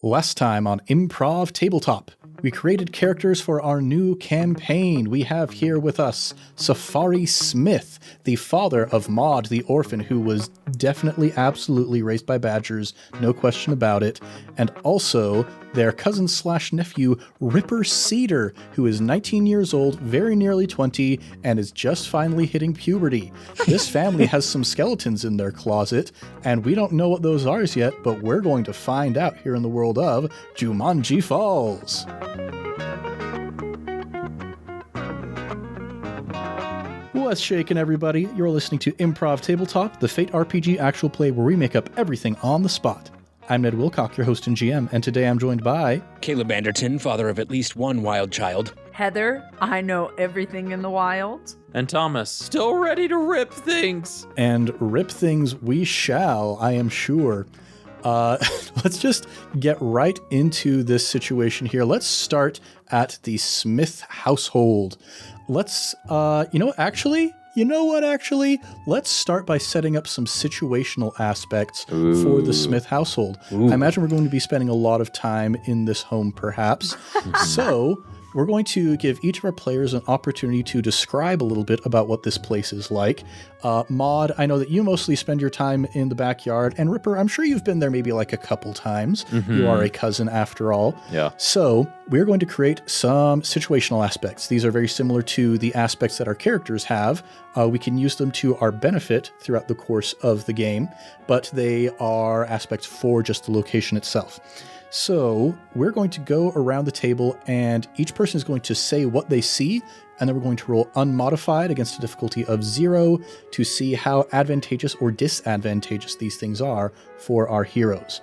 Last time on Improv Tabletop, we created characters for our new campaign. We have here with us Safari Smith, the father of Maud the orphan, who was definitely, absolutely raised by badgers, no question about it, and also their cousin/nephew, Ripper Cedar, who is 19 years old, very nearly 20, and is just finally hitting puberty. This family has some skeletons in their closet, and we don't know what those are yet, but we're going to find out here in the world of Jumanji Falls. What's shaking, everybody? You're listening to Improv Tabletop, the Fate RPG actual play where we make up everything on the spot. I'm Ned Wilcock, your host and GM, and today I'm joined by... Caleb Anderton, father of at least one wild child. Heather, I know everything in the wild. And Thomas, still ready to rip things. And rip things we shall, I am sure. Let's just get right into this situation here. Let's start at the Smith household. Let's, let's start by setting up some situational aspects for the Smith household. I imagine we're going to be spending a lot of time in this home, perhaps. So we're going to give each of our players an opportunity to describe a little bit about what this place is like. Maud, I know that you mostly spend your time in the backyard, and Ripper, I'm sure you've been there maybe like a couple times. You are a cousin after all. Yeah. So we're going to create some situational aspects. These are very similar to the aspects that our characters have. We can use them to our benefit throughout the course of the game, but they are aspects for just the location itself. So we're going to go around the table and each person is going to say what they see, and then we're going to roll unmodified against a difficulty of 0 to see how advantageous or disadvantageous these things are for our heroes.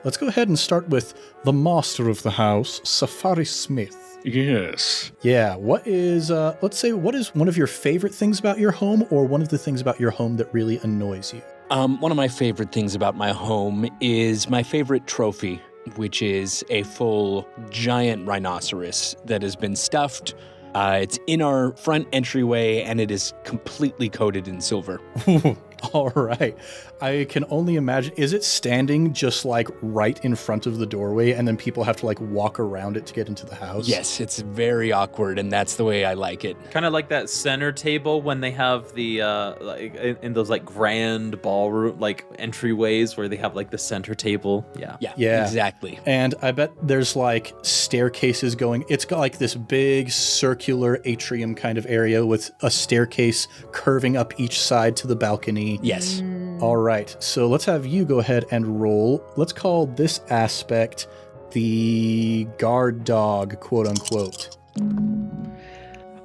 Let's go ahead and start with the master of the house, Safari Smith. Yes. Yeah, what is one of your favorite things about your home, or one of the things about your home that really annoys you? One of my favorite things about my home is my favorite trophy, which is a full giant rhinoceros that has been stuffed. It's in our front entryway, and it is completely coated in silver. All right. I can only imagine. Is it standing just like right in front of the doorway, and then people have to like walk around it to get into the house? Yes, it's very awkward, and that's the way I like it. Kind of like that center table when they have the like in those like grand ballroom like entryways where they have like the center table. Yeah, exactly. And I bet there's like staircases going. It's got like this big circular atrium kind of area with a staircase curving up each side to the balcony. Yes. All right, so let's have you go ahead and roll. Let's call this aspect the guard dog, quote unquote.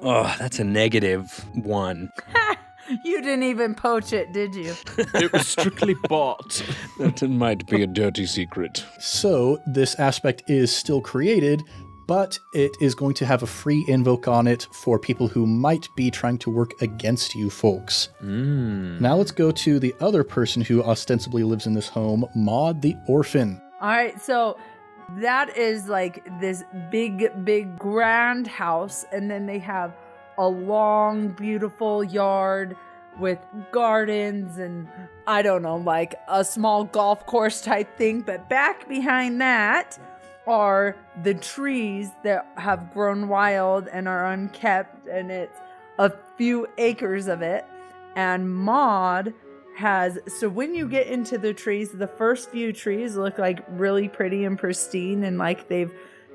Oh, that's a -1. You didn't even poach it, did you? It was strictly bought. That might be a dirty secret. So this aspect is still created, but it is going to have a free invoke on it for people who might be trying to work against you folks. Now let's go to the other person who ostensibly lives in this home, Maud the orphan. All right, so that is like this big grand house, and then they have a long, beautiful yard with gardens and, I don't know, like a small golf course type thing. But back behind that are the trees that have grown wild and are unkept, and it's a few acres of it. And Maud has, so when you get into the trees, the first few trees look like really pretty and pristine and like they've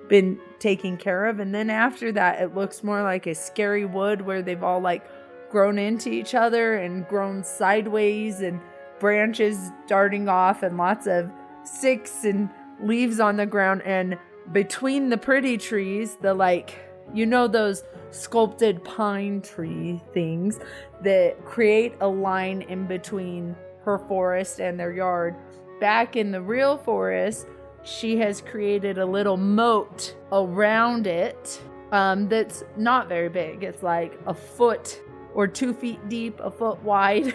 been taken care of, and then after that it looks more like a scary wood where they've all like grown into each other and grown sideways, and branches darting off and lots of sticks and leaves on the ground. And between the pretty trees, the like, you know, those sculpted pine tree things that create a line in between her forest and their yard, back in the real forest she has created a little moat around it that's not very big. It's like a foot or 2 feet deep, a foot wide,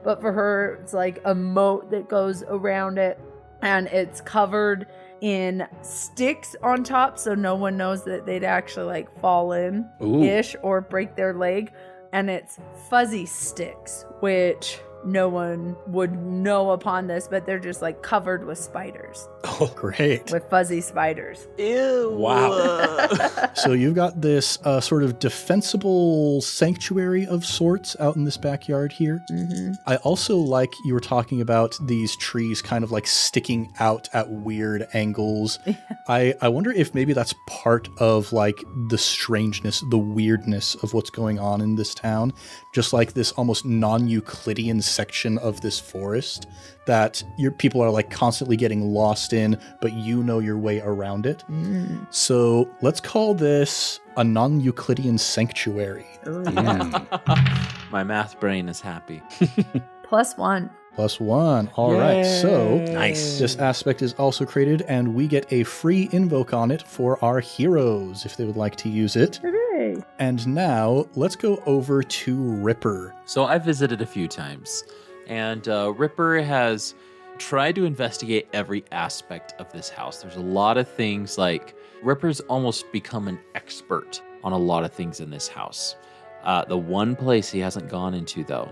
but for her it's like a moat that goes around it, and it's covered in sticks on top, so no one knows that they'd actually like fall in ish or break their leg. And it's fuzzy sticks, which no one would know upon this, but they're just like covered with spiders, Oh, great. with fuzzy spiders. Ew. Wow. So you've got this sort of defensible sanctuary of sorts out in this backyard here. Mm-hmm. I also like you were talking about these trees kind of like sticking out at weird angles. I wonder if maybe that's part of like the strangeness, the weirdness of what's going on in this town. Just like this almost non-Euclidean section of this forest that your people are like constantly getting lost in, but you know your way around it. So let's call this a non-Euclidean sanctuary. My math brain is happy. +1. +1. All right. So Nice. this aspect is also created, and we get a free invoke on it for our heroes if they would like to use it. Hooray. And now let's go over to Ripper. So I visited a few times, and Ripper has tried to investigate every aspect of this house. There's a lot of things like Ripper's almost become an expert on a lot of things in this house. The one place he hasn't gone into, though,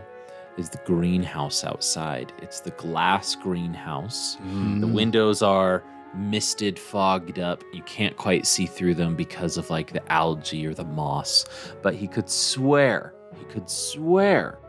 is the greenhouse outside. It's the glass greenhouse. The windows are misted, fogged up. You can't quite see through them because of like the algae or the moss. But he could swear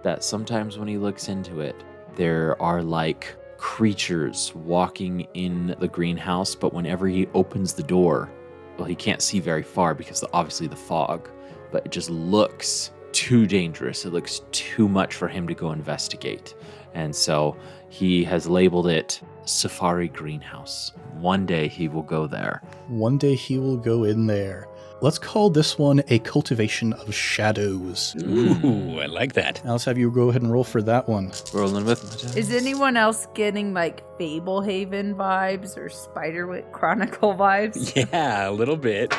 that sometimes when he looks into it, there are like creatures walking in the greenhouse. But whenever he opens the door, well, he can't see very far because obviously the fog, but it just looks too dangerous. It looks too much for him to go investigate. And so he has labeled it Safari Greenhouse. One day he will go there. One day he will go in there. Let's call this one a cultivation of shadows. Ooh, I like that. Now let's have you go ahead and roll for that one. Rolling with my dice. Is anyone else getting like Fablehaven vibes or Spiderwick Chronicle vibes? Yeah, a little bit.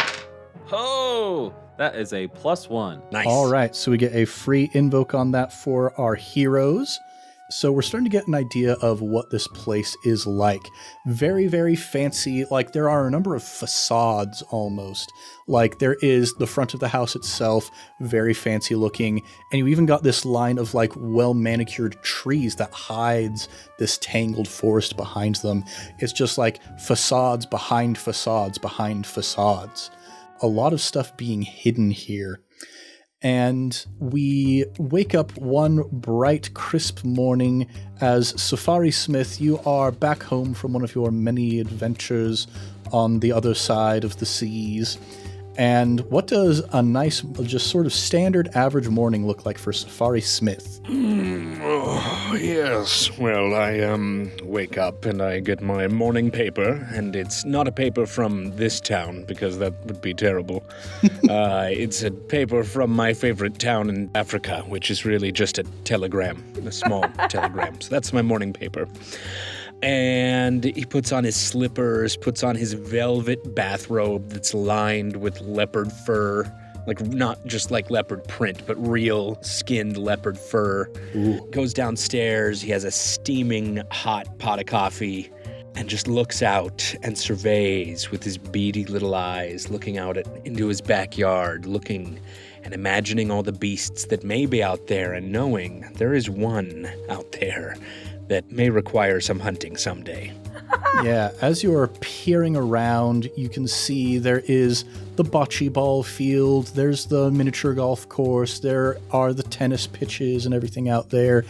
Oh, that is a +1. Nice. All right, so we get a free invoke on that for our heroes. So we're starting to get an idea of what this place is like. Very, very fancy. Like there are a number of facades almost. Like there is the front of the house itself, very fancy looking. And you even got this line of like well-manicured trees that hides this tangled forest behind them. It's just like facades behind facades behind facades. A lot of stuff being hidden here. And we wake up one bright, crisp morning as Safari Smith, you are back home from one of your many adventures on the other side of the seas. And what does a nice, just sort of standard average morning look like for Safari Smith? Oh, yes. Well, I wake up and I get my morning paper, and it's not a paper from this town because that would be terrible. It's a paper from my favorite town in Africa, which is really just a telegram, a small telegram. So that's my morning paper. And he puts on his slippers, puts on his velvet bathrobe that's lined with leopard fur. Like, not just like leopard print, but real skinned leopard fur. Ooh. Goes downstairs, he has a steaming hot pot of coffee, and just looks out and surveys with his beady little eyes, looking out into his backyard, looking and imagining all the beasts that may be out there, and knowing there is one out there that may require some hunting someday. Yeah, as you're peering around, you can see there is the bocce ball field, there's the miniature golf course, there are the tennis pitches and everything out there.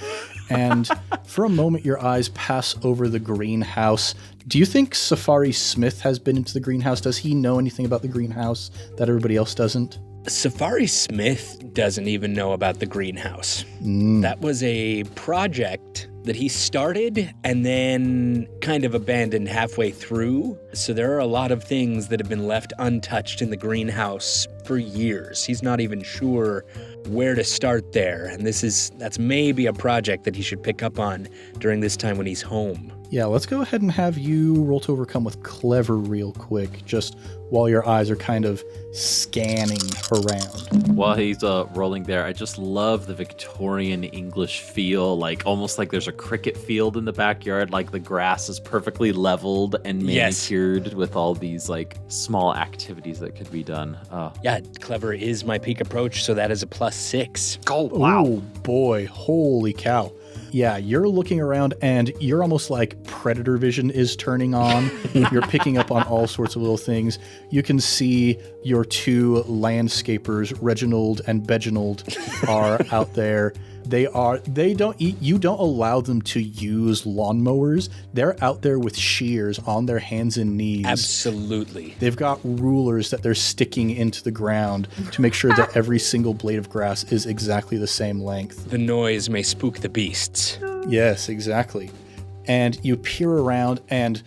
And for a moment, your eyes pass over the greenhouse. Do you think Safari Smith has been into the greenhouse? Does he know anything about the greenhouse that everybody else doesn't? Safari Smith doesn't even know about the greenhouse. That was a project that he started and then kind of abandoned halfway through. So there are a lot of things that have been left untouched in the greenhouse for years. He's not even sure where to start there. And that's maybe a project that he should pick up on during this time when he's home. Yeah, let's go ahead and have you roll to overcome with clever real quick, just while your eyes are kind of scanning around. While he's rolling there, I just love the Victorian English feel, like almost like there's a cricket field in the backyard, like the grass is perfectly leveled and manicured with all these like small activities that could be done. Yeah, clever is my peak approach, so that is a +6. Oh, boy, holy cow. Yeah, you're looking around and you're almost like predator vision is turning on. You're picking up on all sorts of little things. You can see your two landscapers, Reginald and Beginald, are out there. You don't allow them to use lawnmowers. They're out there with shears on their hands and knees. Absolutely. They've got rulers that they're sticking into the ground to make sure that every single blade of grass is exactly the same length. The noise may spook the beasts. Yes, exactly. And you peer around, and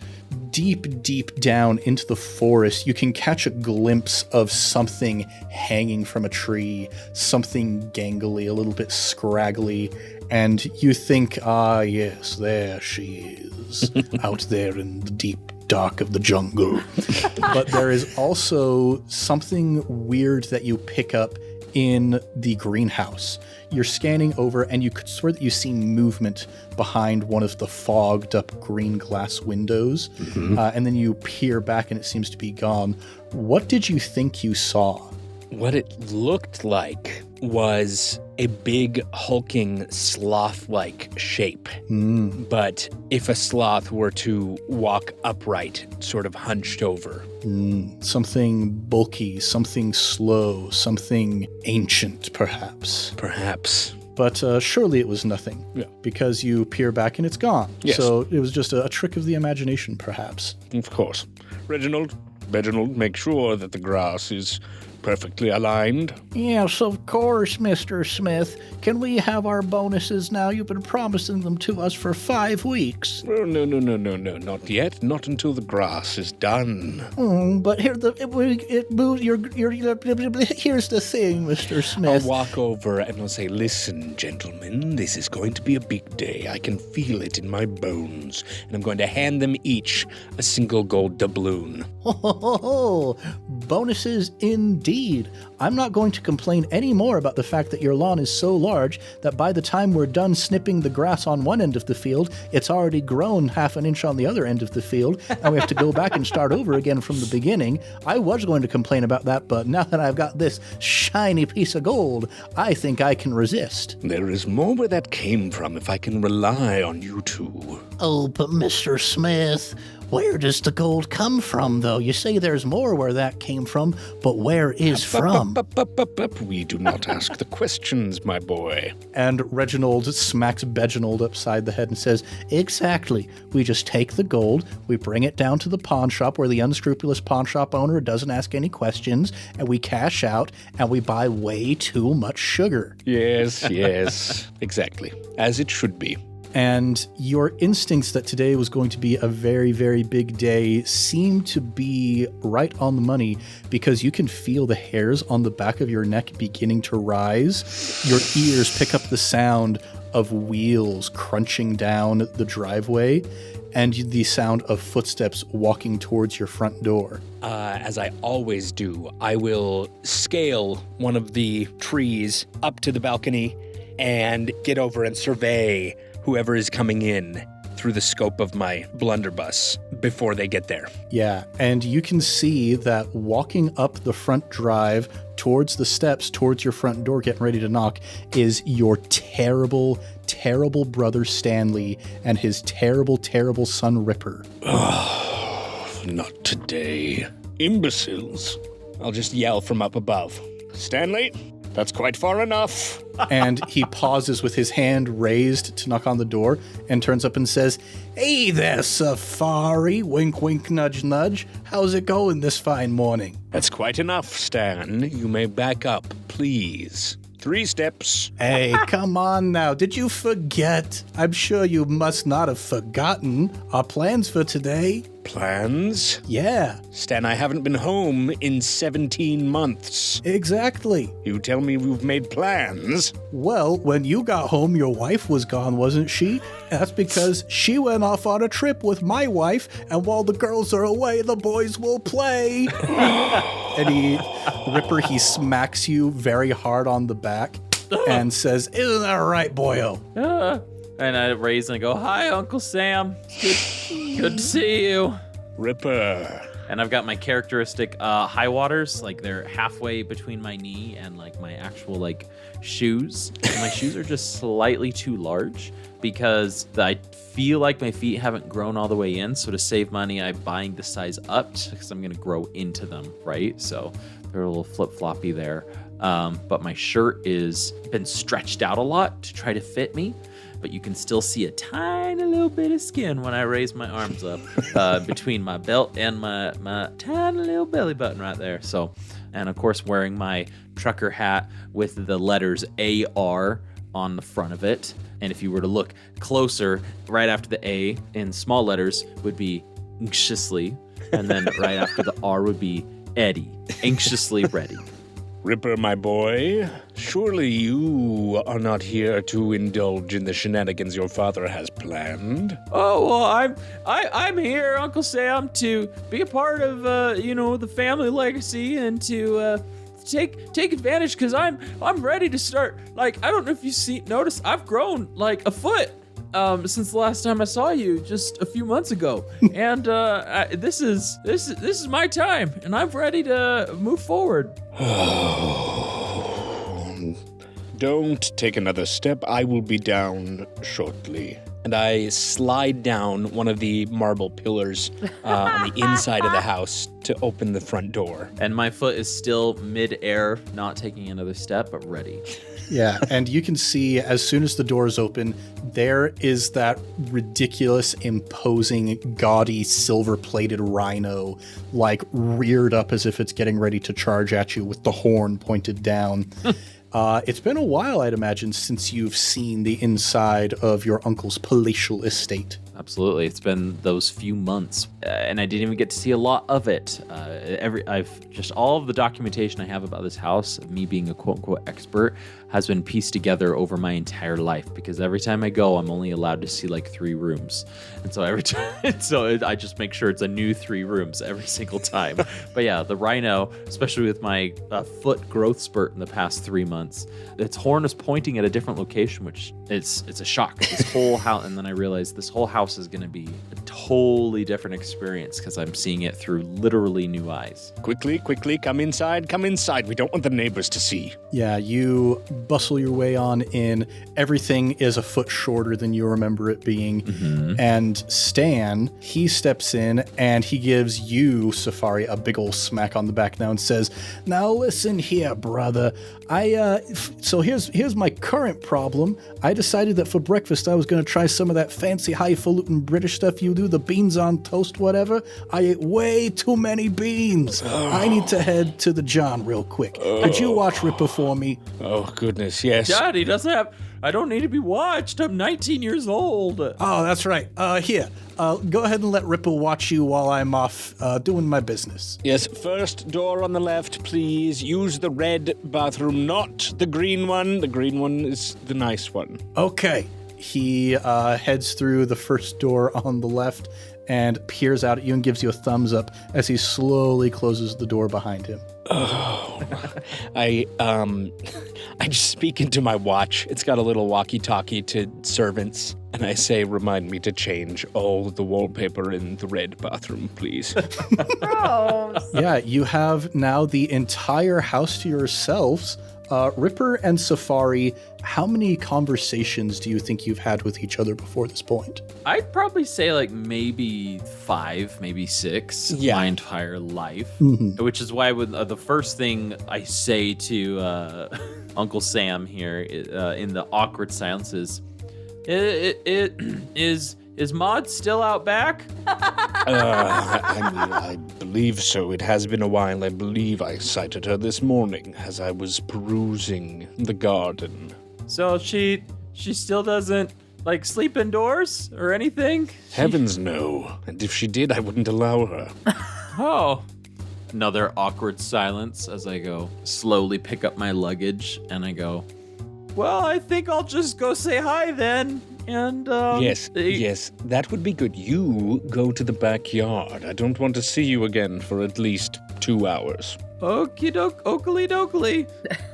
deep down into the forest, you can catch a glimpse of something hanging from a tree, something gangly, a little bit scraggly, and you think, yes, there she is, out there in the deep dark of the jungle. But there is also something weird that you pick up in the greenhouse. You're scanning over and you could swear that you see movement behind one of the fogged up green glass windows. And then you peer back and it seems to be gone. What did you think you saw? What it looked like was a big, hulking, sloth-like shape. But if a sloth were to walk upright, sort of hunched over. Something bulky, something slow, something ancient, perhaps. Perhaps. But surely it was nothing. Yeah. Because you peer back and it's gone. Yes. So it was just a trick of the imagination, perhaps. Of course. Reginald, make sure that the grass is perfectly aligned. Yes, of course, Mr. Smith. Can we have our bonuses now? You've been promising them to us for 5 weeks. Oh, no, not yet. Not until the grass is done. But here's the thing, Mr. Smith. I'll walk over and I'll say, listen, gentlemen, this is going to be a big day. I can feel it in my bones. And I'm going to hand them each a single gold doubloon. Bonuses indeed. I'm not going to complain any more about the fact that your lawn is so large that by the time we're done snipping the grass on one end of the field, it's already grown half an inch on the other end of the field, and we have to go back and start over again from the beginning. I was going to complain about that, but now that I've got this shiny piece of gold, I think I can resist. There is more where that came from if I can rely on you two. Oh, but Mr. Smith, where does the gold come from, though? You say there's more where that came from, but where is from? We do not ask the questions, my boy. And Reginald smacks Beginald upside the head and says, exactly. We just take the gold, we bring it down to the pawn shop where the unscrupulous pawn shop owner doesn't ask any questions, and we cash out, and we buy way too much sugar. Yes, exactly. As it should be. And your instincts that today was going to be a very, very big day seem to be right on the money, because you can feel the hairs on the back of your neck beginning to rise. Your ears pick up the sound of wheels crunching down the driveway and the sound of footsteps walking towards your front door. As I always do, I will scale one of the trees up to the balcony and get over and survey whoever is coming in through the scope of my blunderbuss before they get there. Yeah, and you can see that walking up the front drive towards the steps, towards your front door, getting ready to knock, is your terrible, terrible brother Stanley and his terrible, terrible son Ripper. Oh, not today. Imbeciles. I'll just yell from up above. Stanley, that's quite far enough. And he pauses with his hand raised to knock on the door and turns up and says, "Hey there, Safari, wink, wink, nudge, nudge. How's it going this fine morning?" That's quite enough, Stan. You may back up, please. 3 steps. Hey, come on now. Did you forget? I'm sure you must not have forgotten our plans for today. Plans? Yeah, Stan, I haven't been home in 17 months. exactly. You tell me we've made plans? Well, when you got home, your wife was gone, wasn't she? That's because she went off on a trip with my wife, and while the girls are away, the boys will play. And Ripper, he smacks you very hard on the back and says, "Isn't that right, boyo?" And I raise and I go, "Hi, Uncle Sam. Good to see you." Ripper. And I've got my characteristic high waters, like they're halfway between my knee and like my actual like shoes. And my shoes are just slightly too large because I feel like my feet haven't grown all the way in. So to save money, I'm buying the size up because I'm going to grow into them, right? So they're a little flip-floppy there. But my shirt is been stretched out a lot to try to fit me. But you can still see a tiny little bit of skin when I raise my arms up between my belt and my tiny little belly button right there. So, and of course, wearing my trucker hat with the letters AR on the front of it. And if you were to look closer, right after the A in small letters would be anxiously. And then right after the R would be Eddie, anxiously ready. Ripper, my boy, surely you are not here to indulge in the shenanigans your father has planned. Oh, well, I'm here, Uncle Sam, to be a part of the family legacy and to take advantage because I'm ready to start. Like, I don't know if you notice, I've grown like a foot since the last time I saw you just a few months ago, and this is my time, and I'm ready to move forward. Don't take another step. I will be down shortly. And I slide down one of the marble pillars on the inside of the house to open the front door. And my foot is still mid-air, not taking another step, but ready. Yeah, and you can see as soon as the doors open, there is that ridiculous, imposing, gaudy, silver-plated rhino, like reared up as if it's getting ready to charge at you with the horn pointed down. It's been a while, I'd imagine, since you've seen the inside of your uncle's palatial estate. Absolutely. It's been those few months, and I didn't even get to see a lot of it. I've just all of the documentation I have about this house, of me being a quote-unquote expert, has been pieced together over my entire life, because every time I go, I'm only allowed to see like 3 rooms. And so every time, I just make sure it's a new 3 rooms every single time. But yeah, the rhino, especially with my foot growth spurt in the past 3 months, its horn is pointing at a different location, which it's a shock. This whole house, and then I realized this whole house is going to be a totally different experience because I'm seeing it through literally new eyes. Quickly, come inside. We don't want the neighbors to see. Yeah, you bustle your way on in. Everything is a foot shorter than you remember it being. Mm-hmm. And Stan, he steps in and he gives you, Safari, a big old smack on the back now and says, "Now listen here, brother. So here's my current problem. I decided that for breakfast I was going to try some of that fancy highfalutin British stuff you do, the beans on toast, whatever. I ate way too many beans. I need to head to the John real quick. Could you watch Ripper for me?" Oh, goodness, yes. Daddy doesn't have... I don't need to be watched. I'm 19 years old. Oh, that's right. Here, go ahead and let Ripper watch you while I'm off doing my business. Yes, first door on the left, please. Use the red bathroom, not the green one. The green one is the nice one. Okay. He heads through the first door on the left and peers out at you and gives you a thumbs up as he slowly closes the door behind him. Oh, I just speak into my watch. It's got a little walkie-talkie to servants, and I say, "Remind me to change all the wallpaper in the red bathroom, please." Gross. Yeah, you have now the entire house to yourselves. Ripper and Safari, how many conversations do you think you've had with each other before this point? I'd probably say like maybe 5, maybe 6 my entire life, which is why the first thing I say to Uncle Sam here in the awkward silence is, is Maud still out back? I believe so. It has been a while. I believe I sighted her this morning as I was perusing the garden. So she still doesn't like sleep indoors or anything? Heavens no. And if she did, I wouldn't allow her. Oh. Another awkward silence as I go slowly pick up my luggage and I go, "Well, I think I'll just go say hi then." And yes, that would be good. You go to the backyard. I don't want to see you again for at least 2 hours. Okie doke, oakley dokley.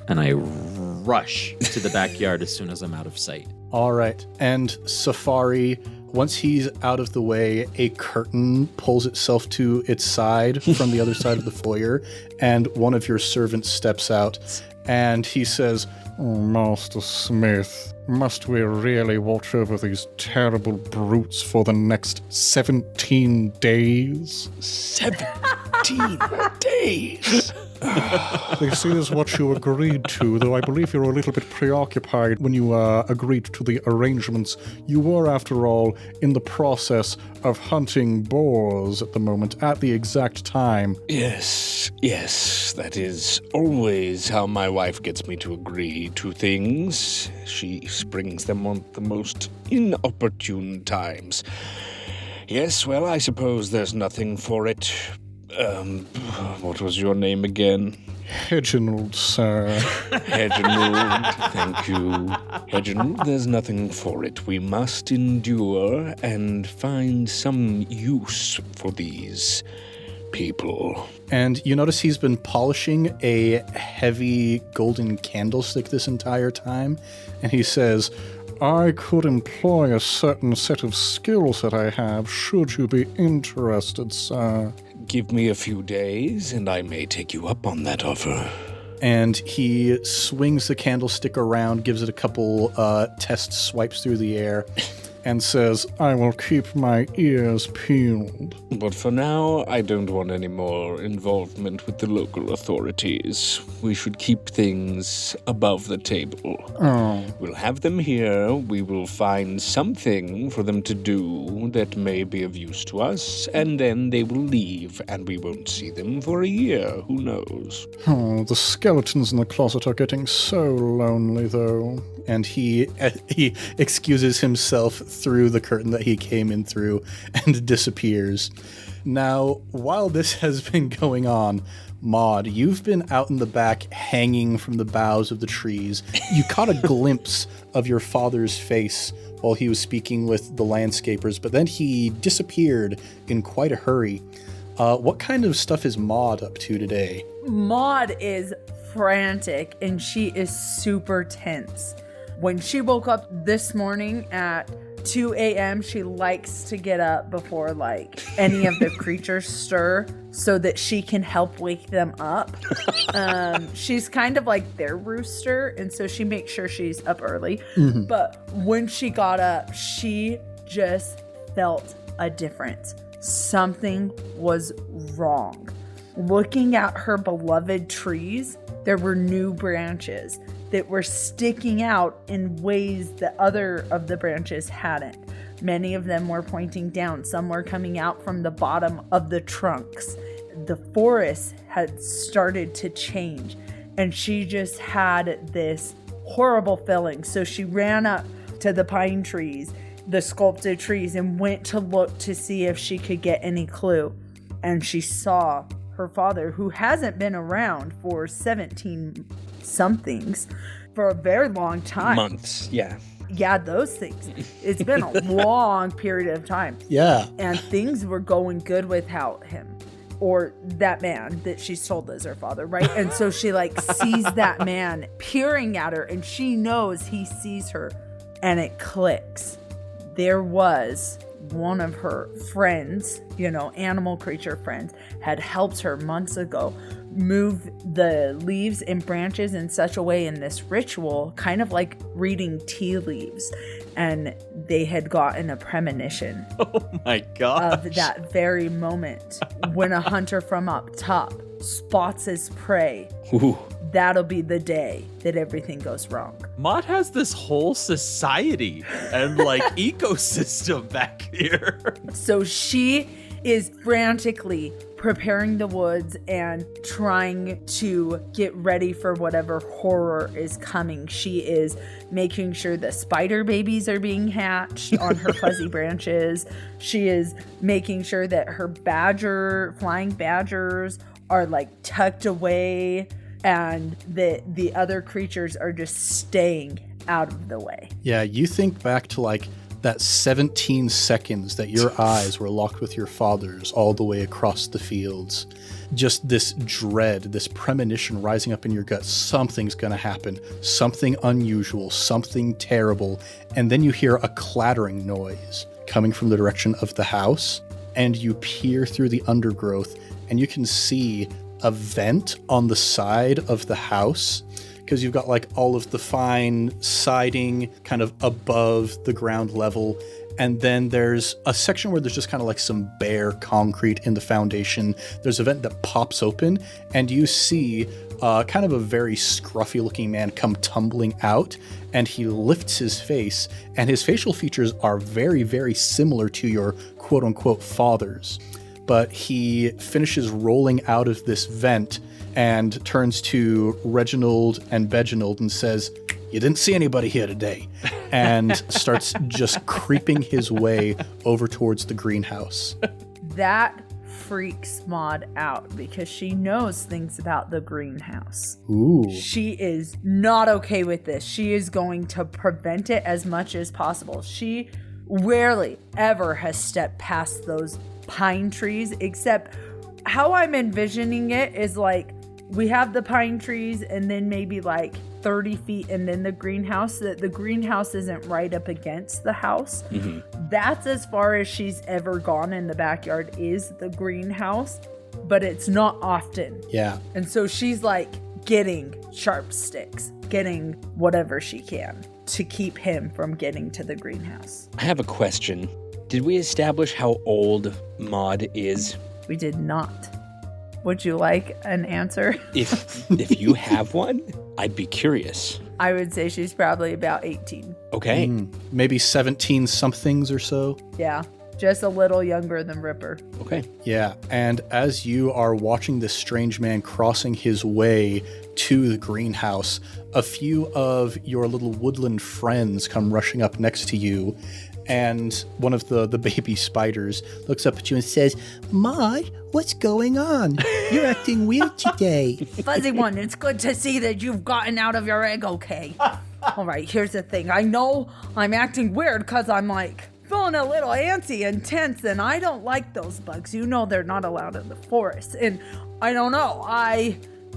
And I rush to the backyard as soon as I'm out of sight. All right. And Safari, Once he's out of the way, a curtain pulls itself to its side from the other side of the foyer, and one of your servants steps out, and he says, "Oh, Master Smith, must we really watch over these terrible brutes for the next 17 days? 17 days! This is what you agreed to, though I believe you were a little bit preoccupied when you agreed to the arrangements. You were, after all, in the process of hunting boars at the moment, at the exact time." Yes, that is always how my wife gets me to agree to things. She springs them on the most inopportune times. Yes, well, I suppose there's nothing for it. What was your name again? Reginald, sir. Reginald, thank you. Reginald, there's nothing for it. We must endure and find some use for these people. and you notice he's been polishing a heavy golden candlestick this entire time, and he says, "I could employ a certain set of skills that I have, should you be interested, sir." Give me a few days, and I may take you up on that offer. And he swings the candlestick around, gives it a couple test swipes through the air, and says, "I will keep my ears peeled." But for now, I don't want any more involvement with the local authorities. We should keep things above the table. Oh. We'll have them here. We will find something for them to do that may be of use to us, and then they will leave, and we won't see them for a year. Who knows? Oh, the skeletons in the closet are getting so lonely, though. and he excuses himself through the curtain that he came in through and disappears. Now, while this has been going on, Maud, you've been out in the back hanging from the boughs of the trees. You caught a glimpse of your father's face while he was speaking with the landscapers, but then he disappeared in quite a hurry. What kind of stuff is Maud up to today? Maud is frantic and she is super tense. When she woke up this morning at 2 a.m., she likes to get up before like any of the creatures stir so that she can help wake them up. She's kind of like their rooster, and so she makes sure she's up early. Mm-hmm. But when she got up, she just felt a difference. Something was wrong. Looking at her beloved trees, there were new branches that were sticking out in ways that other of the branches hadn't. Many of them were pointing down. Some were coming out from the bottom of the trunks. The forest had started to change, and she just had this horrible feeling. So she ran up to the pine trees, the sculpted trees, and went to look to see if she could get any clue. And she saw her father, who hasn't been around for 17 somethings for a very long time. Months, yeah. Yeah, those things. It's been a long period of time. Yeah. And things were going good without him, or that man that she sold as her father, right? And so she like sees that man peering at her, and she knows he sees her, and it clicks. There was one of her friends, animal creature friends, had helped her months ago move the leaves and branches in such a way in this ritual, kind of like reading tea leaves. And they had gotten a premonition. Oh my God. Of that very moment when a hunter from up top spots his prey. Ooh. That'll be the day that everything goes wrong. Maud has this whole society and ecosystem back here. So she is frantically preparing the woods and trying to get ready for whatever horror is coming. She is making sure the spider babies are being hatched on her fuzzy branches. She is making sure that her flying badgers are tucked away, and that the other creatures are just staying out of the way. Yeah, you think back to that 17 seconds that your eyes were locked with your father's all the way across the fields. Just this dread, this premonition rising up in your gut. Something's going to happen. Something unusual, something terrible. And then you hear a clattering noise coming from the direction of the house, and you peer through the undergrowth, and you can see a vent on the side of the house, because you've got like all of the fine siding kind of above the ground level. And then there's a section where there's just kind of like some bare concrete in the foundation. There's a vent that pops open, and you see kind of a very scruffy looking man come tumbling out, and he lifts his face, and his facial features are very, very similar to your quote unquote father's. But he finishes rolling out of this vent and turns to Reginald and Beginald and says, "You didn't see anybody here today," and starts just creeping his way over towards the greenhouse. That freaks Maud out because she knows things about the greenhouse. Ooh. She is not okay with this. She is going to prevent it as much as possible. She rarely ever has stepped past those pine trees, except how I'm envisioning it is like we have the pine trees and then maybe like 30 feet and then the greenhouse. The greenhouse isn't right up against the house. Mm-hmm. That's as far as she's ever gone in the backyard is the greenhouse, but it's not often. Yeah. And so she's like getting sharp sticks, getting whatever she can to keep him from getting to the greenhouse. I have a question. Did we establish how old Maud is? We did not. Would you like an answer? If you have one, I'd be curious. I would say she's probably about 18. Okay. Maybe 17 somethings or so. Yeah, just a little younger than Ripper. Okay. Yeah, and as you are watching this strange man crossing his way to the greenhouse, a few of your little woodland friends come rushing up next to you, and one of the baby spiders looks up at you and says, "Maud, what's going on? You're acting weird today." Fuzzy one, it's good to see that you've gotten out of your egg okay. All right, here's the thing. I know I'm acting weird because I'm like feeling a little antsy and tense, and I don't like those bugs. You know they're not allowed in the forest. And I don't know,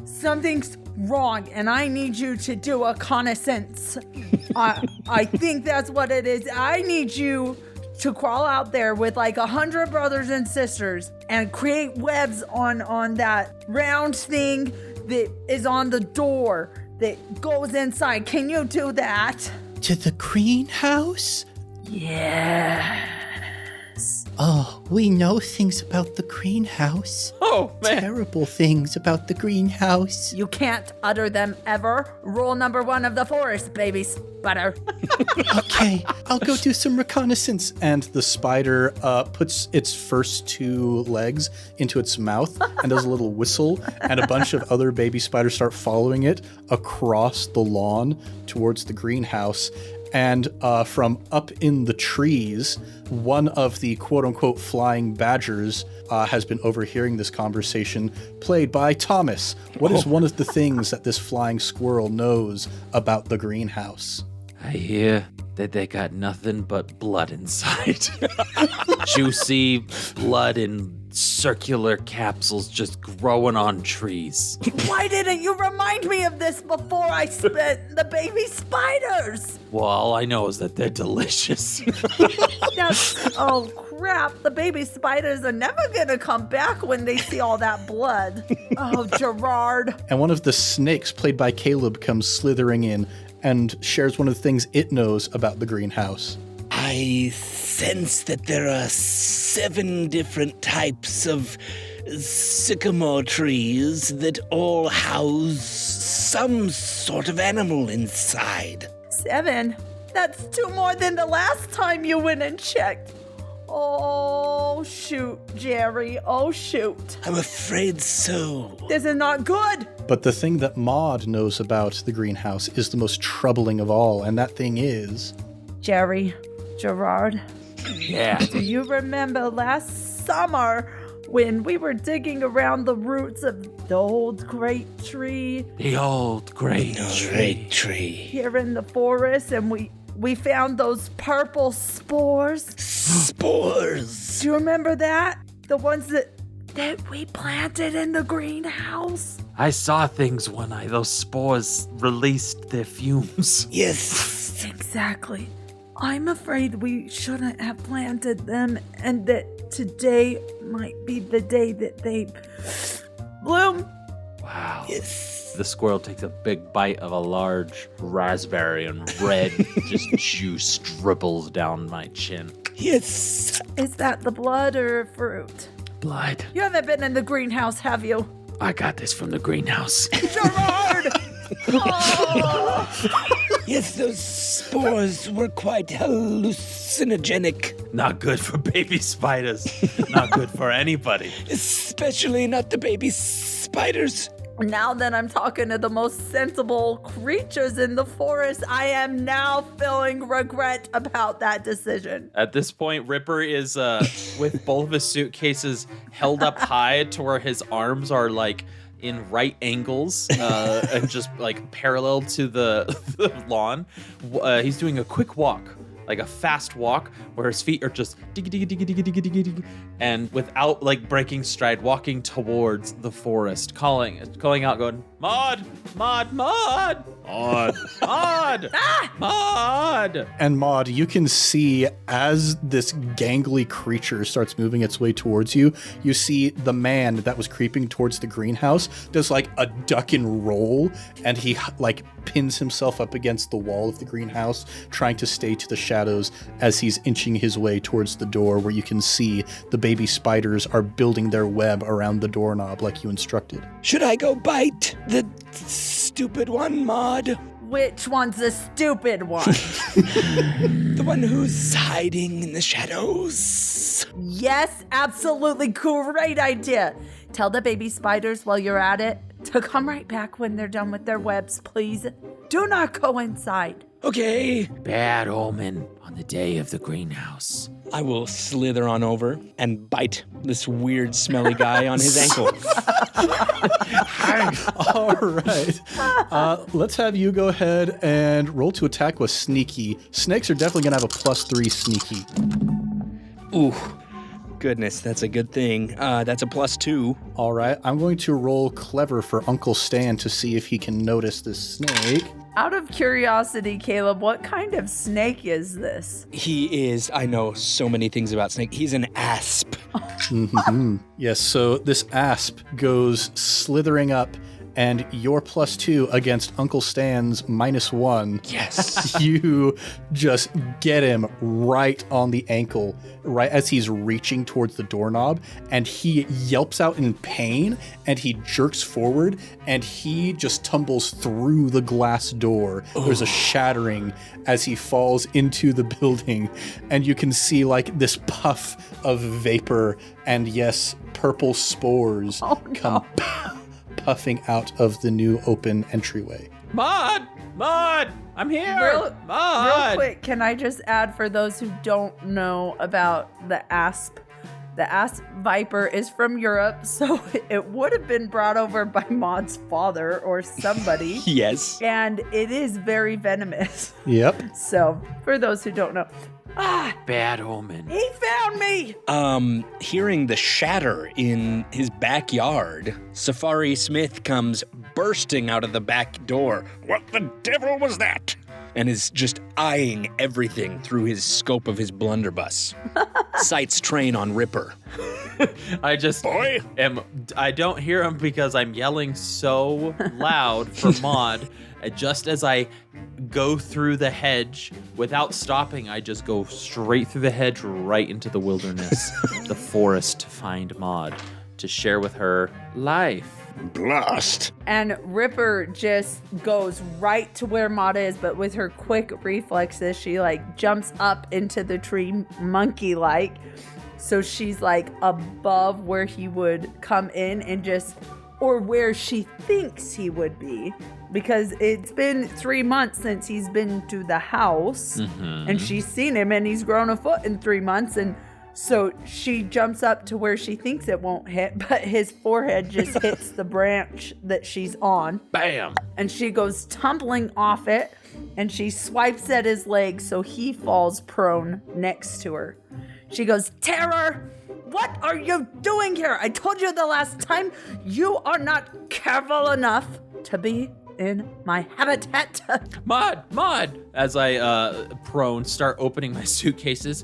something's wrong, and I need you to do a connaissance. I think that's what it is. I need you to crawl out there with like 100 brothers and sisters and create webs on that round thing that is on the door that goes inside. Can you do that? To the greenhouse? Yes. Oh, we know things about the greenhouse. Oh, man. Terrible things about the greenhouse. You can't utter them ever. Rule number 1 of the forest, baby spider. Okay, I'll go do some reconnaissance. And the spider puts its first 2 legs into its mouth and does a little whistle, and a bunch of other baby spiders start following it across the lawn towards the greenhouse. And from up in the trees, one of the quote-unquote flying badgers has been overhearing this conversation, played by Thomas. What is one of the things that this flying squirrel knows about the greenhouse? I hear that they got nothing but blood inside. Juicy blood in circular capsules just growing on trees. Why didn't you remind me of this before I spit the baby spiders? Well, all I know is that they're delicious. Oh crap, the baby spiders are never gonna come back when they see all that blood. Oh, Gerard. And one of the snakes, played by Caleb, comes slithering in and shares one of the things it knows about the greenhouse. I sense that there are 7 different types of sycamore trees that all house some sort of animal inside. 7? That's 2 more than the last time you went and checked. Oh, shoot, Jerry. Oh, shoot. I'm afraid so. This is not good. But the thing that Maud knows about the greenhouse is the most troubling of all, and that thing is... Jerry, Gerard, Yeah. do you remember last summer when we were digging around the roots of the old great tree The old great tree. here in the forest, and we found those purple spores? Spores. Do you remember that? The ones that we planted in the greenhouse? I saw things when those spores released their fumes. Yes. Exactly. I'm afraid we shouldn't have planted them, and that today might be the day that they bloom. Wow. Yes. The squirrel takes a big bite of a large raspberry, and red just juice dribbles down my chin. Yes. Is that the blood or fruit? Blood. You haven't been in the greenhouse, have you? I got this from the greenhouse. Gerard! Oh! Yes, those spores were quite hallucinogenic. Not good for baby spiders. Not good for anybody. Especially not the baby spiders. Now that I'm talking to the most sensible creatures in the forest, I am now feeling regret about that decision. At this point, Ripper is with both of his suitcases held up high to where his arms are like in right angles and just like parallel to the lawn. He's doing a quick walk, like a fast walk, where his feet are just diggy diggy diggy diggy diggy diggy diggy, and without like breaking stride, walking towards the forest, calling out, going, Maud, Maud, Maud, Maud, Maud, Maud. And Maud, you can see as this gangly creature starts moving its way towards you, you see the man that was creeping towards the greenhouse does like a duck and roll, and he like pins himself up against the wall of the greenhouse, trying to stay to the shadows as he's inching his way towards the door, where you can see the baby spiders are building their web around the doorknob like you instructed. Should I go bite the stupid one, Maud? Which one's the stupid one? The one who's hiding in the shadows. Yes, absolutely great idea. Tell the baby spiders while you're at it to come right back when they're done with their webs, please. Do not go inside. Okay. Bad omen on the day of the greenhouse. I will slither on over and bite this weird, smelly guy on his ankle. All right. Let's have you go ahead and roll to attack with sneaky. Snakes are definitely going to have a +3 sneaky. Ooh. Goodness, that's a good thing. That's a +2. All right. I'm going to roll clever for Uncle Stan to see if he can notice this snake. Out of curiosity, Caleb, what kind of snake is this? He is, I know so many things about snake. He's an asp. Mm-hmm. Yes, so this asp goes slithering up, and your +2 against Uncle Stan's -1. Yes. You just get him right on the ankle, right as he's reaching towards the doorknob, and he yelps out in pain, and he jerks forward, and he just tumbles through the glass door. There's a shattering as he falls into the building, and you can see like this puff of vapor and, yes, purple spores come puffing out of the new open entryway. Maud! Maud! I'm here! Real Maud! quick, can I just add for those who don't know about the asp? The asp viper is from Europe, so it would have been brought over by Maud's father or somebody. Yes. And it is very venomous. Yep. So, for those who don't know. Bad omen. He found me! Hearing the shatter in his backyard, Safari Smith comes bursting out of the back door. What the devil was that? And is just eyeing everything through his scope of his blunderbuss. Sights train on Ripper. I just I don't hear him because I'm yelling so loud for Maud. Just as I go through the hedge without stopping, I just go straight through the hedge right into the wilderness, the forest, to find Maud, to share with her life. Blast. And Ripper just goes right to where Maud is, but with her quick reflexes, she like jumps up into the tree monkey-like. So she's like above where he would come in and just, or where she thinks he would be. Because it's been 3 months since he's been to the house, and she's seen him, and he's grown a foot in 3 months, and so she jumps up to where she thinks it won't hit, but his forehead just hits the branch that she's on. Bam! And she goes tumbling off it, and she swipes at his leg so he falls prone next to her. She goes, Terror! What are you doing here? I told you the last time you are not careful enough to be in my habitat. Mod, as I prone start opening my suitcases.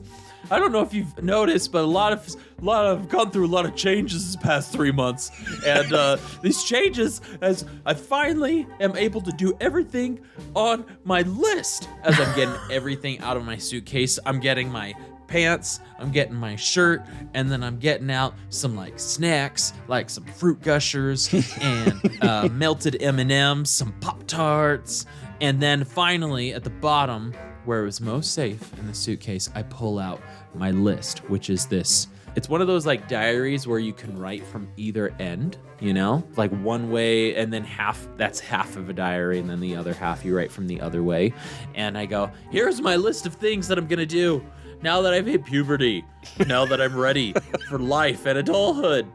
I don't know if you've noticed, but a lot of gone through a lot of changes this past 3 months, and these changes, as I finally am able to do everything on my list. As I'm getting everything out of my suitcase, I'm getting my pants, I'm getting my shirt, and then I'm getting out some like snacks, like some fruit gushers and melted M&Ms, some Pop-Tarts, and then finally at the bottom, where it was most safe in the suitcase, I pull out my list, which is this. It's one of those like diaries where you can write from either end, you know, like one way and then that's half of a diary, and then the other half you write from the other way. And I go, here's my list of things that I'm gonna do now that I've hit puberty, now that I'm ready for life and adulthood.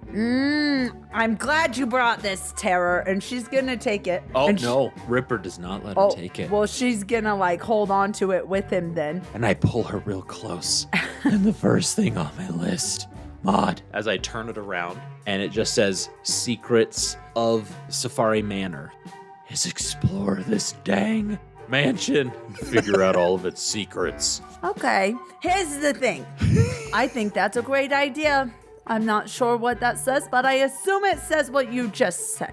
I'm glad you brought this, Terror, and she's gonna take it. Oh, and no, Ripper does not let her take it. Well, she's gonna like hold on to it with him then. And I pull her real close. And the first thing on my list, Maud, as I turn it around, and it just says Secrets of Safari Manor, is explore this dang mansion and figure out all of its secrets. Okay, here's the thing. I think that's a great idea. I'm not sure what that says, but I assume it says what you just said.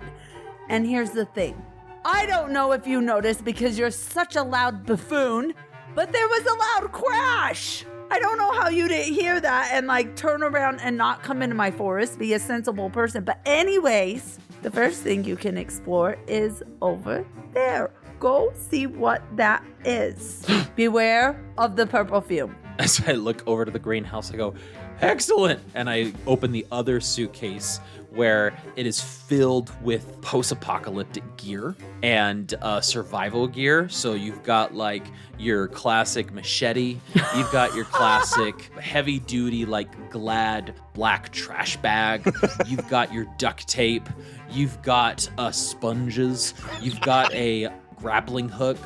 And here's the thing. I don't know if you noticed because you're such a loud buffoon, but there was a loud crash. I don't know how you didn't hear that and like turn around and not come into my forest, be a sensible person. But anyways, the first thing you can explore is over there. Go see what that is. Beware of the purple fume. As I look over to the greenhouse, I go, excellent! And I open the other suitcase where it is filled with post-apocalyptic gear and survival gear. So you've got like your classic machete, you've got your classic heavy-duty like Glad black trash bag, you've got your duct tape, you've got sponges, you've got a grappling hook,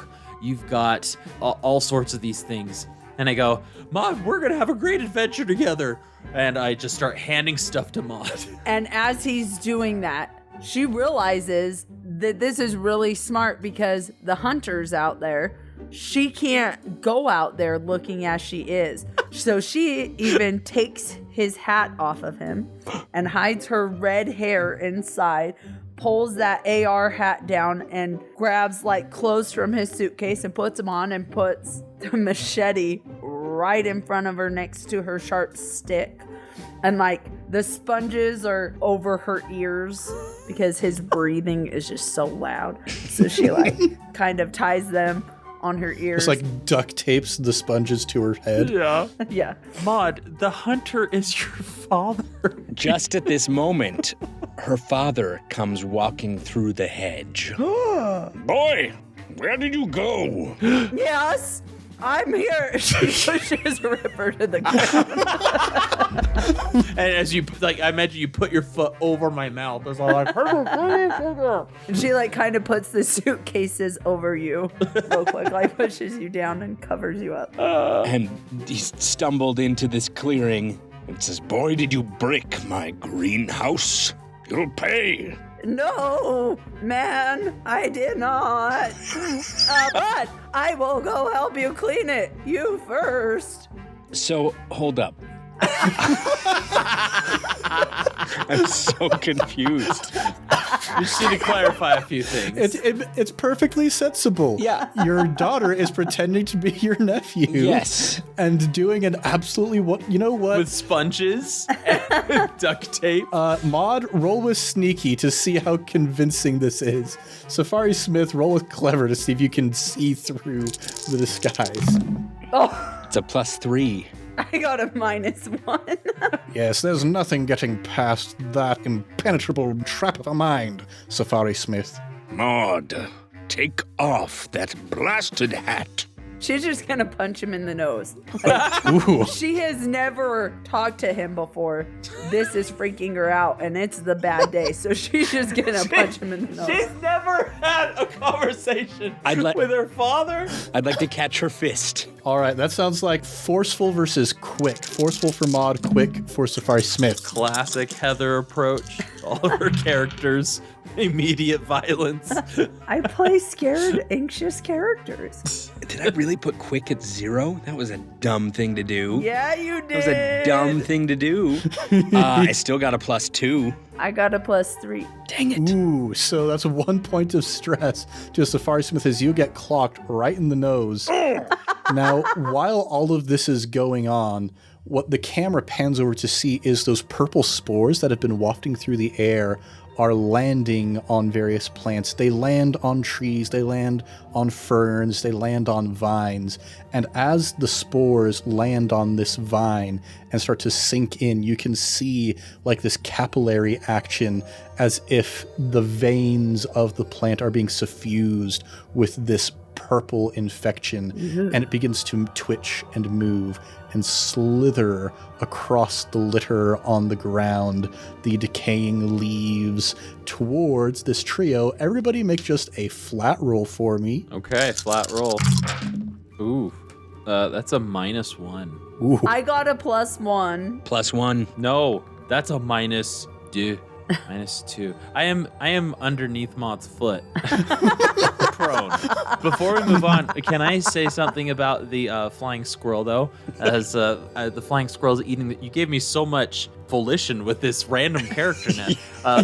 you've got all sorts of these things. And I go, Maud, we're gonna have a great adventure together. And I just start handing stuff to Maud. And as he's doing that, she realizes that this is really smart because the hunter's out there. She can't go out there looking as she is. So she even takes his hat off of him and hides her red hair inside, pulls that AR hat down and grabs like clothes from his suitcase and puts them on and puts the machete right in front of her next to her sharp stick. And like the sponges are over her ears because his breathing is just so loud. So she like kind of ties them on her ears. Just like duct tapes the sponges to her head. Yeah. Yeah. Maud, the hunter is your father. Just at this moment, her father comes walking through the hedge. Boy, where did you go? Yes, I'm here. She pushes Ripper to the ground. And as you, like, I imagine you put your foot over my mouth. It's all like, And she like kind of puts the suitcases over you real quick, like pushes you down and covers you up. And he stumbled into this clearing and says, boy, did you break my greenhouse? You'll pay. No, man, I did not. But I will go help you clean it. You first. So, hold up. I'm so confused. you just need to clarify a few things. It's perfectly sensible. Yeah. Your daughter is pretending to be your nephew. Yes. And doing an absolutely With sponges and duct tape. Maud, roll with sneaky to see how convincing this is. Safari Smith, roll with clever to see if you can see through the disguise. Oh, It's a +3. I got a -1. Yes, there's nothing getting past that impenetrable trap of a mind, Safari Smith. Maud, take off that blasted hat. She's just gonna punch him in the nose. Ooh. She has never talked to him before. This is freaking her out, and it's the bad day. So she's just gonna punch him in the nose. She's never had a conversation with her father. I'd like to catch her fist. All right, that sounds like forceful versus quick. Forceful for Maud, quick for Safari Smith. Classic Heather approach. all of her characters. Immediate violence. I play scared, anxious characters. Did I really put quick at 0? That was a dumb thing to do. Yeah, you did. That was a dumb thing to do. I still got a +2. I got a +3. Dang it. Ooh, so that's 1 point of stress to Safari Smith as you get clocked right in the nose. Now, while all of this is going on, what the camera pans over to see is those purple spores that have been wafting through the air are landing on various plants. They land on trees, they land on ferns, they land on vines. And as the spores land on this vine and start to sink in, you can see like this capillary action as if the veins of the plant are being suffused with this purple infection, and it begins to twitch and move and slither across the litter on the ground, the decaying leaves, towards this trio. Everybody make just a flat roll for me. Okay, flat roll. Ooh, that's a -1. Ooh. I got a +1. +1. No, that's a -2. -2. I am underneath Maud's foot. Prone. Before we move on, can I say something about the flying squirrel, though? As the flying squirrel's eating, you gave me so much volition with this random character now.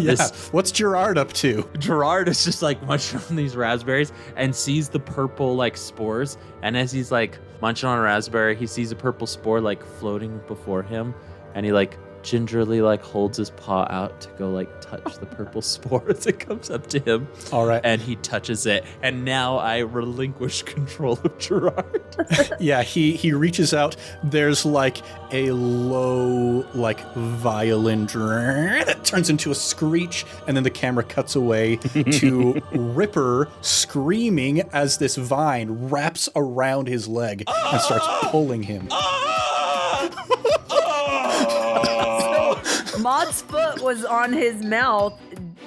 What's Gerard up to? Gerard is just like munching on these raspberries and sees the purple like spores. And as he's like munching on a raspberry, he sees a purple spore like floating before him, and he like gingerly like holds his paw out to go like touch the purple spore as it comes up to him. All right. And he touches it, and now I relinquish control of Gerard. Yeah, he reaches out. There's like a low, like violin that turns into a screech, and then the camera cuts away to Ripper screaming as this vine wraps around his leg and starts pulling him. Maud's foot was on his mouth.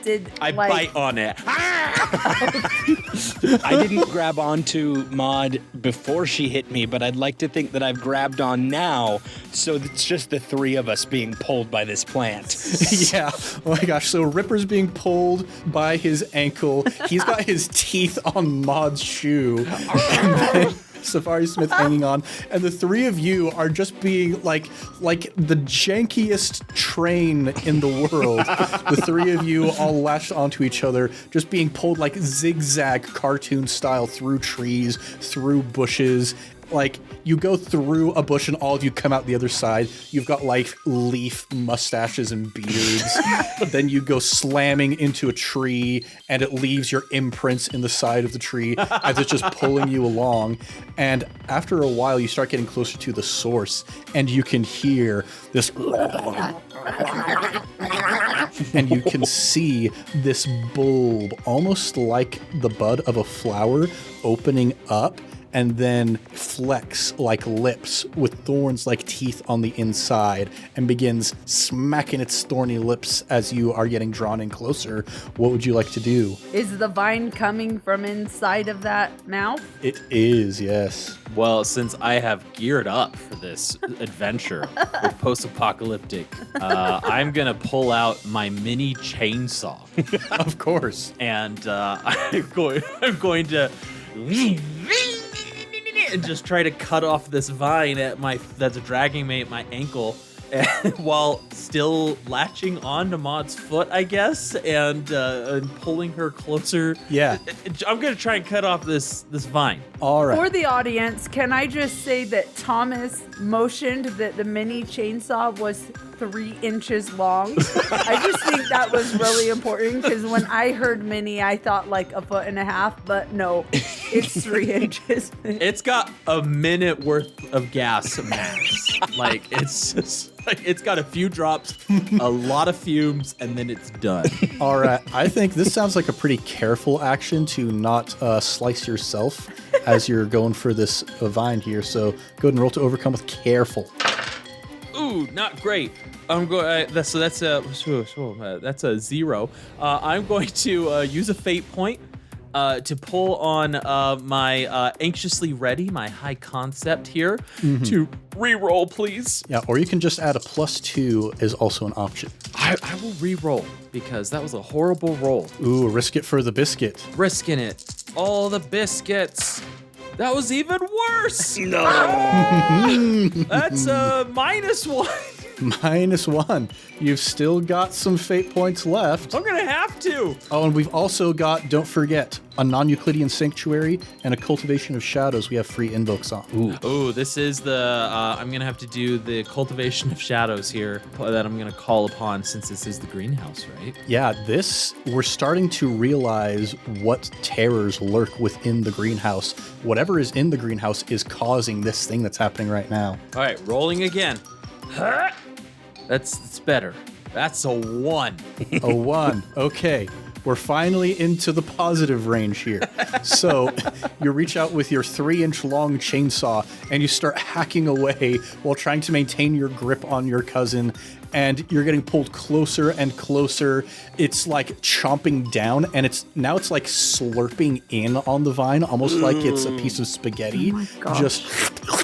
Did I bite on it. I didn't grab onto Maud before she hit me, but I'd like to think that I've grabbed on now, so it's just the three of us being pulled by this plant. Yeah. Oh my gosh. So Ripper's being pulled by his ankle. He's got his teeth on Maud's shoe. And then Safari Smith hanging on, and the three of you are just being like the jankiest train in the world. The three of you all lashed onto each other, just being pulled like zigzag cartoon style through trees, through bushes. Like, you go through a bush and all of you come out the other side. You've got like leaf mustaches and beards. Then you go slamming into a tree and it leaves your imprints in the side of the tree as it's just pulling you along. And after a while, you start getting closer to the source and you can hear this and you can see this bulb, almost like the bud of a flower, opening up and then flex like lips with thorns like teeth on the inside and begins smacking its thorny lips as you are getting drawn in closer. What would you like to do? Is the vine coming from inside of that mouth? It is, yes. Well, since I have geared up for this adventure with post-apocalyptic, I'm gonna pull out my mini chainsaw. Of course. And I'm going to and just try to cut off this vine that's dragging me at my ankle, and while still latching on to Maud's foot, I guess, and pulling her closer. Yeah. I'm gonna try and cut off this vine. All right. For the audience, can I just say that Thomas motioned that the mini chainsaw was 3 inches long? I just think that was really important because when I heard mini, I thought like 1.5 feet, but no, it's 3 inches. It's got a minute worth of gas max. Like, it's just like, it's got a few drops, a lot of fumes, and then it's done. All right. I think this sounds like a pretty careful action to not slice yourself as you're going for this vine here. So go ahead and roll to overcome with careful. Ooh, not great. I'm going. That's a 0. I'm going to use a fate point to pull on my anxiously ready, my high concept here, to re-roll, please. Yeah, or you can just add a +2 is also an option. I will re-roll because that was a horrible roll. Ooh, risk it for the biscuit. Risking it. All the biscuits. That was even worse. No. That's a -1. -1. You've still got some fate points left. I'm gonna have to. Oh, and we've also got, don't forget, a non-Euclidean sanctuary and a cultivation of shadows we have free invokes on. Ooh, this is the, I'm gonna have to do the cultivation of shadows here that I'm gonna call upon since this is the greenhouse, right? Yeah, we're starting to realize what terrors lurk within the greenhouse. Whatever is in the greenhouse is causing this thing that's happening right now. All right, rolling again. That's better. That's a 1. A 1. Okay. We're finally into the positive range here. So you reach out with your 3-inch long chainsaw and you start hacking away while trying to maintain your grip on your cousin. And you're getting pulled closer and closer. It's like chomping down, and it's like slurping in on the vine, almost like it's a piece of spaghetti. Oh my gosh. Just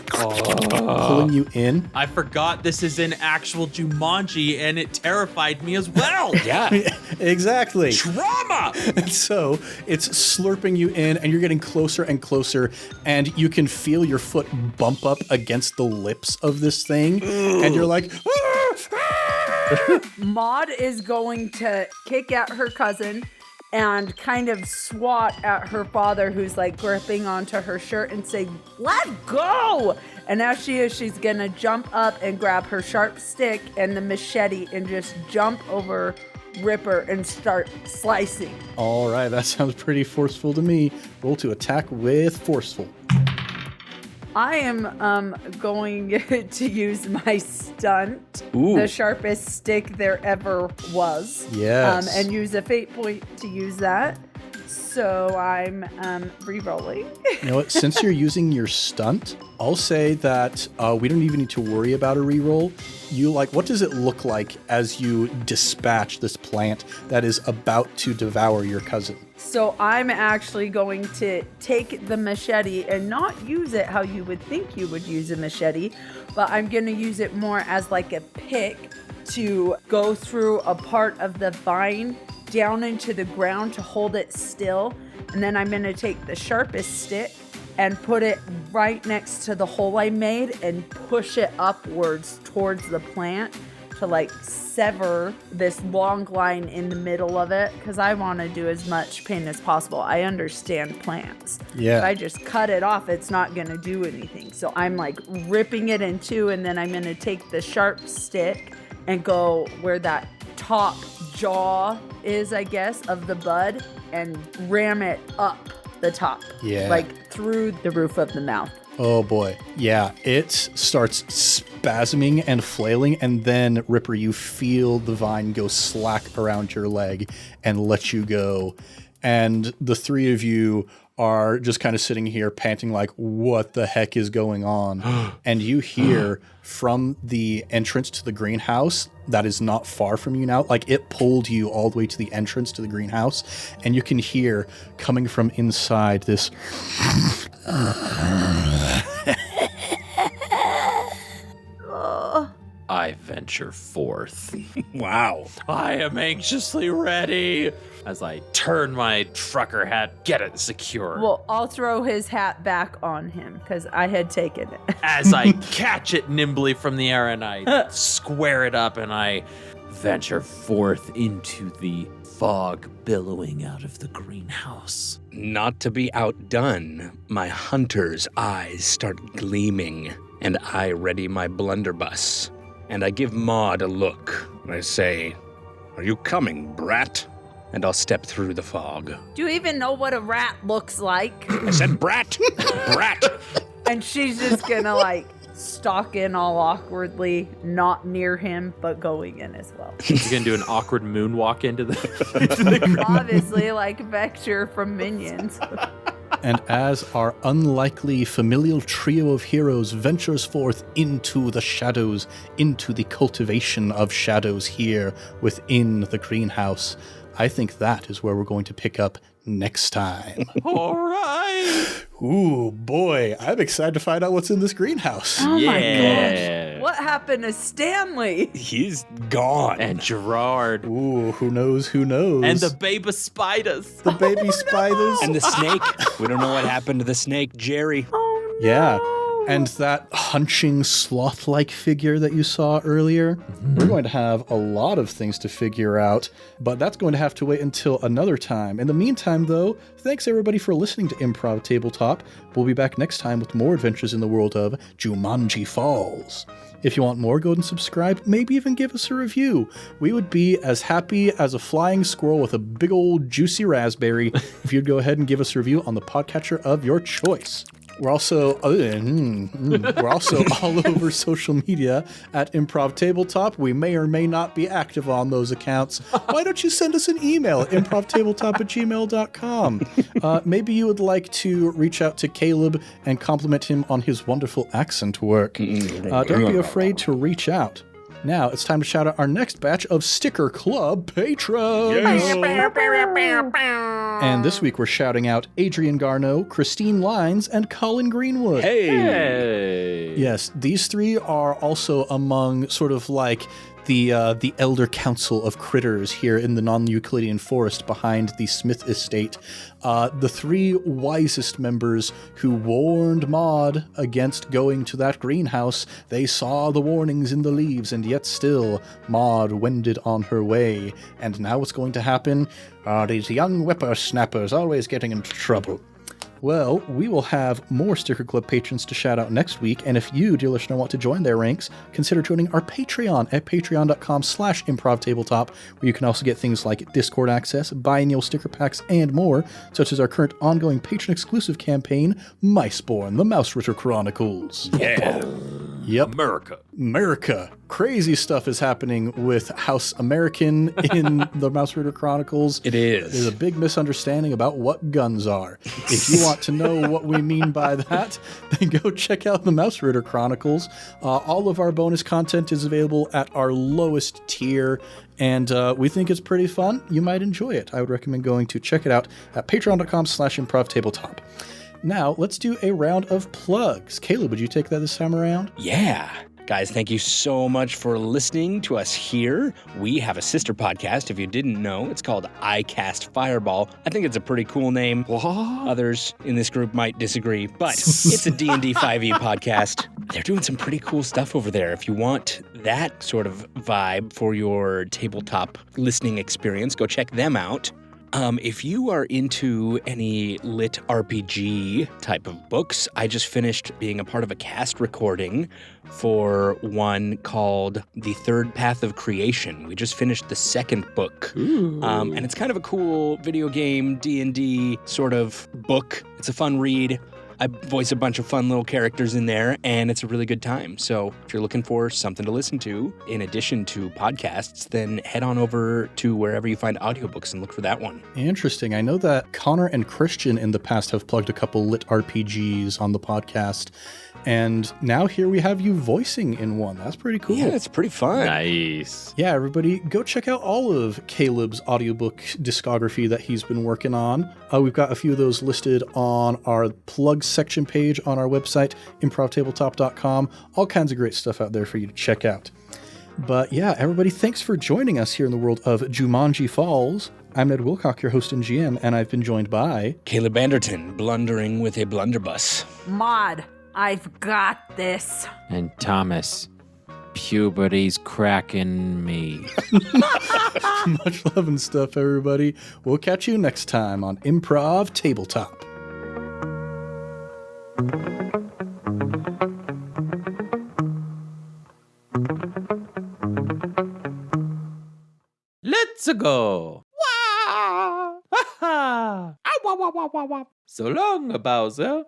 pulling you in. I forgot this is in actual Jumanji, and it terrified me as well. Yeah. Exactly. Trauma! And so it's slurping you in, and you're getting closer and closer, and you can feel your foot bump up against the lips of this thing, and you're like, Maud is going to kick at her cousin and kind of swat at her father, who's like gripping onto her shirt, and say, "Let go!" And as she is, she's gonna jump up and grab her sharp stick and the machete and just jump over Ripper and start slicing. all right, that sounds pretty forceful to me. Roll to attack with forceful. I am going to use my stunt, Ooh. the sharpest stick there ever was. Yes. And use a fate point to use that. So I'm re-rolling. You know what? Since you're using your stunt, I'll say that we don't even need to worry about a reroll. What does it look like as you dispatch this plant that is about to devour your cousin? So I'm actually going to take the machete and not use it how you would think you would use a machete, but I'm going to use it more as like a pick to go through a part of the vine down into the ground to hold it still. And then I'm going to take the sharpest stick and put it right next to the hole I made and push it upwards towards the plant to like sever this long line in the middle of it, because I want to do as much pain as possible. I understand plants. Yeah. If I just cut it off, it's not going to do anything. So I'm like ripping it in two, and then I'm going to take the sharp stick and go where that top jaw is, I guess, of the bud, and ram it up the top. Yeah. Like through the roof of the mouth. Oh boy. Yeah, it starts spasming and flailing, and then, Ripper, you feel the vine go slack around your leg and let you go. And the three of you are just kind of sitting here panting like, what the heck is going on? And you hear from the entrance to the greenhouse that is not far from you now, like it pulled you all the way to the entrance to the greenhouse, and you can hear coming from inside this I venture forth. Wow. I am anxiously ready as I turn my trucker hat, get it secure. Well, I'll throw his hat back on him because I had taken it. As I catch it nimbly from the air and I square it up and I venture forth into the fog billowing out of the greenhouse. Not to be outdone, my hunter's eyes start gleaming, and I ready my blunderbuss. And I give Maud a look, and I say, "Are you coming, brat?" And I'll step through the fog. Do you even know what a rat looks like? I said, "Brat! Brat!" And she's just gonna like stalk in all awkwardly, not near him, but going in as well. You're gonna do an awkward moonwalk into the Obviously, like Vector from Minions. And as our unlikely familial trio of heroes ventures forth into the shadows, into the cultivation of shadows here within the greenhouse, I think that is where we're going to pick up next time. All right. Ooh, boy, I'm excited to find out what's in this greenhouse. Oh my Yeah. gosh. What happened to Stanley? He's gone. And Gerard. Ooh, who knows, who knows? And the baby spiders. the baby spiders. And the snake. We don't know what happened to the snake, Jerry. Oh, no. Yeah. And that hunching sloth-like figure that you saw earlier, we're going to have a lot of things to figure out, but that's going to have to wait until another time. In the meantime, though, thanks everybody for listening to Improv Tabletop. We'll be back next time with more adventures in the world of Jumanji Falls. If you want more, go ahead and subscribe, maybe even give us a review. We would be as happy as a flying squirrel with a big old juicy raspberry if you'd go ahead and give us a review on the podcatcher of your choice. We're also all over social media at Improv Tabletop. We may or may not be active on those accounts. Why don't you send us an email at improvtabletop@gmail.com? Maybe you would like to reach out to Caleb and compliment him on his wonderful accent work. Don't be afraid to reach out. Now it's time to shout out our next batch of Sticker Club patrons. And this week we're shouting out Adrian Garneau, Christine Lines, and Colin Greenwood. Hey. Yes, these three are also among sort of like the elder council of critters here in the non-Euclidean forest behind the Smith estate. The three wisest members who warned Maud against going to that greenhouse. They saw the warnings in the leaves, and yet still Maud wended on her way. And now what's going to happen? These young whippersnappers always getting into trouble. Well, we will have more Sticker Club patrons to shout out next week, and if you, dear listener, want to join their ranks, consider joining our Patreon at patreon.com/improvtabletop, where you can also get things like Discord access, biennial sticker packs, and more, such as our current ongoing patron-exclusive campaign, Miceborn, the Mouse Ritter Chronicles. Yeah. Yep. America. Crazy stuff is happening with House American in the Mouse Ritter Chronicles. It is. There's a big misunderstanding about what guns are. If you want to know what we mean by that, then go check out the Mouse Ritter Chronicles. All of our bonus content is available at our lowest tier, and we think it's pretty fun. You might enjoy it. I would recommend going to check it out at patreon.com/improvtabletop. Now, let's do a round of plugs. Caleb, would you take that this time around? Yeah. Guys, thank you so much for listening to us here. We have a sister podcast, if you didn't know. It's called I Cast Fireball. I think it's a pretty cool name. Others in this group might disagree, but it's a D&D 5e podcast. They're doing some pretty cool stuff over there. If you want that sort of vibe for your tabletop listening experience, go check them out. If you are into any lit RPG type of books, I just finished being a part of a cast recording for one called The Third Path of Creation. We just finished the second book. And it's kind of a cool video game D&D sort of book. It's a fun read. I voice a bunch of fun little characters in there, and it's a really good time. So if you're looking for something to listen to in addition to podcasts, then head on over to wherever you find audiobooks and look for that one. Interesting. I know that Connor and Christian in the past have plugged a couple lit RPGs on the podcast, and now here we have you voicing in one. That's pretty cool. Yeah, it's pretty fun. Nice. Yeah, everybody, go check out all of Caleb's audiobook discography that he's been working on. We've got a few of those listed on our plugs section page on our website, improvtabletop.com. All kinds of great stuff out there for you to check out. But yeah, everybody, thanks for joining us here in the world of Jumanji Falls. I'm Ned Wilcock, your host and GM, and I've been joined by Caleb Anderton, blundering with a blunderbuss. Maud, I've got this. And Thomas, puberty's cracking me. much love and stuff, everybody. We'll catch you next time on Improv Tabletop. Let's go. Wah! Ha ha! Ah, wah, wah, wah, wah, wah. So long, Bowser.